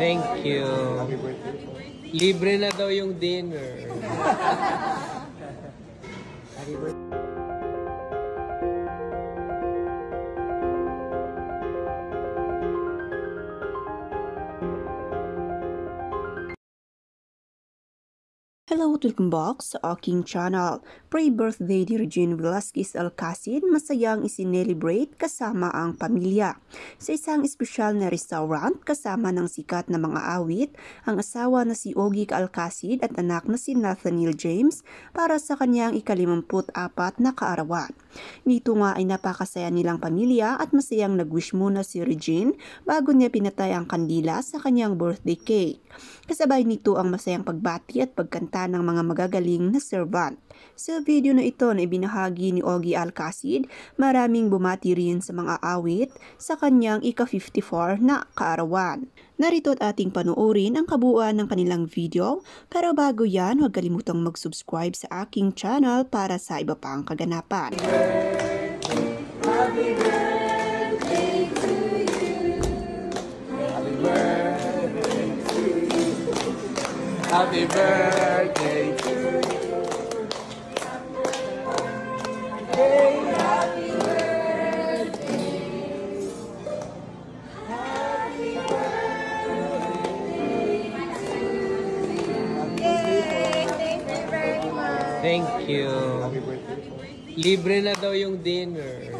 Thank you. Libre na daw yung dinner. Happy birthday. Hello, welcome back sa aking channel. Pre-birthday ni Regine Velasquez Alcacid, masayang isinelebrate kasama ang pamilya. Sa isang espesyal na restaurant kasama ng sikat na mga awit, ang asawa na si Ogie Alcacid at anak na si Nathaniel James para sa kanyang ika-54 na kaarawan. Dito nga ay napakasaya nilang pamilya at masayang nag-wish muna si Regine bago niya pinatay ang kandila sa kanyang birthday cake. Kasabay nito ang masayang pagbati at pagkanta ng mga magagaling na servant. Sa video na ito na ibinahagi ni Ogie Alcacid, maraming bumati rin sa mga awit sa kanyang ika-54 na kaarawan. Narito at ating panoorin ang kabuuan ng kanilang video, pero bago yan, huwag kalimutang mag-subscribe sa aking channel para sa iba pang kaganapan. Happy birthday to you. Happy birthday to you. Happy birthday to you. Happy birthday. Happy birthday. Thank you very much. Thank you. Happy birthday. Libre na daw yung dinner.